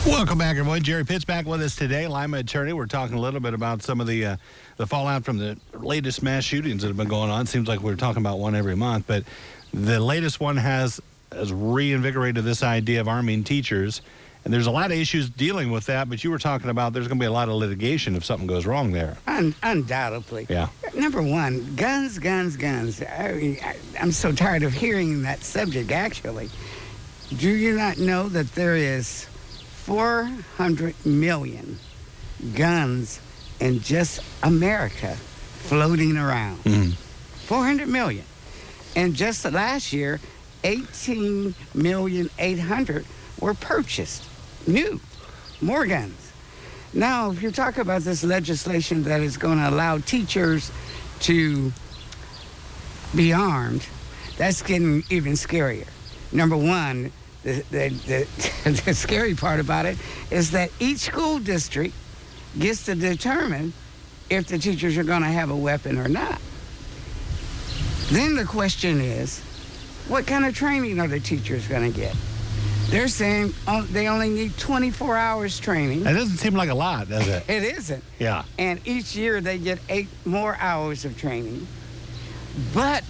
Welcome back, everyone. Jerry Pitt's back with us today, Lima attorney. We're talking a little bit about some of the fallout from the latest mass shootings that have been going on. Seems like we're talking about one every month, but the latest one has reinvigorated this idea of arming teachers. And there's a lot of issues dealing with that, but you were talking about there's going to be a lot of litigation if something goes wrong there. Undoubtedly. Yeah. Number one, guns. I'm so tired of hearing that subject, actually. Do you not know that there is 400 million guns in just America floating around? 400 million. And just last year, 18,800,000 were purchased. New. More guns. Now, if you talk about this legislation that is going to allow teachers to be armed, that's getting even scarier. Number one, the scary part about it is that each school district gets to determine if the teachers are going to have a weapon or not. Then the question is, what kind of training are the teachers going to get? They're saying they only need 24 hours training. That doesn't seem like a lot, does it? It isn't. Yeah. And each year they get 8 more hours of training. But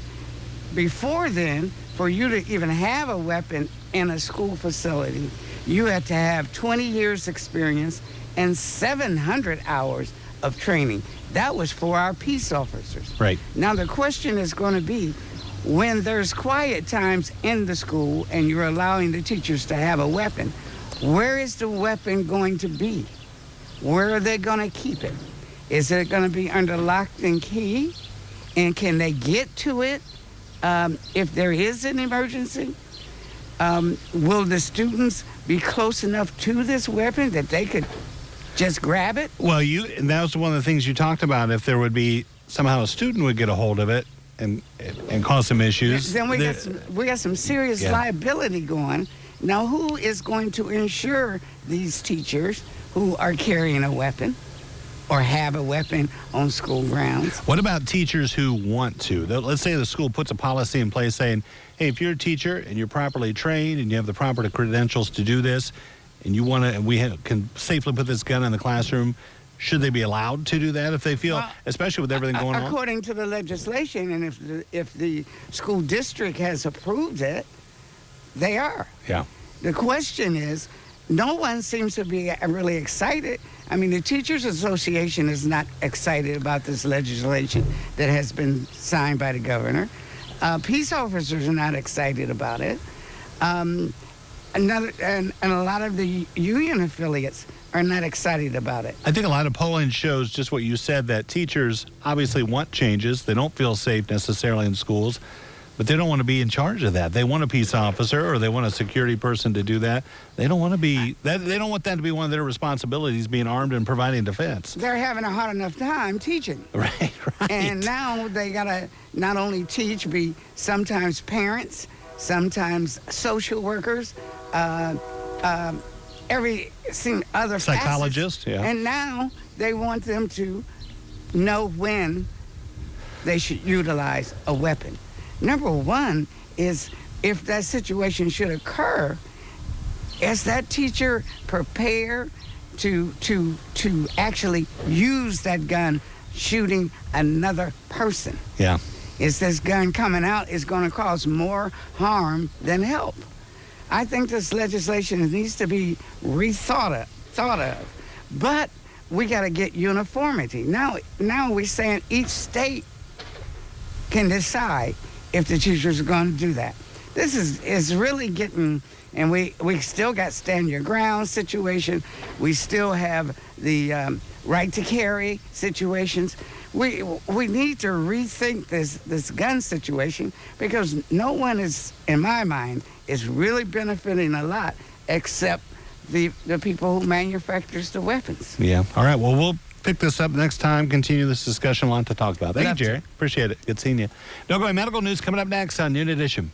before then, for you to even have a weapon in a school facility, you had to have 20 years experience and 700 hours of training. That was for our peace officers. Right. Now the question is going to be, when there's quiet times in the school and you're allowing the teachers to have a weapon, where is the weapon going to be? Where are they going to keep it? Is it going to be under lock and key? And can they get to it if there is an emergency? Will the students be close enough to this weapon that they could just grab it? Well, and that was one of the things you talked about. If there would be somehow a student would get a hold of it and cause some issues. Then we got some serious liability going. Now, who is going to insure these teachers who are carrying a weapon or have a weapon on school grounds? What about teachers who want to? Let's say the school puts a policy in place saying, hey, if you're a teacher and you're properly trained and you have the proper credentials to do this, and you want to, and we can safely put this gun in the classroom, should they be allowed to do that if they feel, especially with everything going on? According to the legislation, and if the school district has approved it, they are. Yeah. The question is, no one seems to be really excited. I mean, the Teachers Association is not excited about this legislation that has been signed by the governor. Peace officers are not excited about it. And a lot of the union affiliates are not excited about it. I think a lot of polling shows just what you said, that teachers obviously want changes. They don't feel safe necessarily in schools, but they don't want to be in charge of that. They want a peace officer or they want a security person to do that. They don't want to be that. They don't want that to be one of their responsibilities, being armed and providing defense. They're having a hard enough time teaching. Right. And now they got to not only teach, be sometimes parents, sometimes social workers, other psychologists, facets. And now they want them to know when they should utilize a weapon. Number one is, if that situation should occur, is that teacher prepared to actually use that gun shooting another person? Yeah. Is this gun coming out is going to cause more harm than help? I think this legislation needs to be thought of. But we got to get uniformity. Now we're saying each state can decide if the teachers are going to do that. This is really getting, and we still got stand your ground situation. We still have the right to carry situations. We need to rethink this gun situation, because no one is, in my mind, is really benefiting a lot except the people who manufactures the weapons. Yeah. All right. Well, we'll pick this up next time, continue this discussion. A lot to talk about. Thank you, Jerry. Appreciate it. Good seeing you. Don't go away. Medical news coming up next on Noon Edition.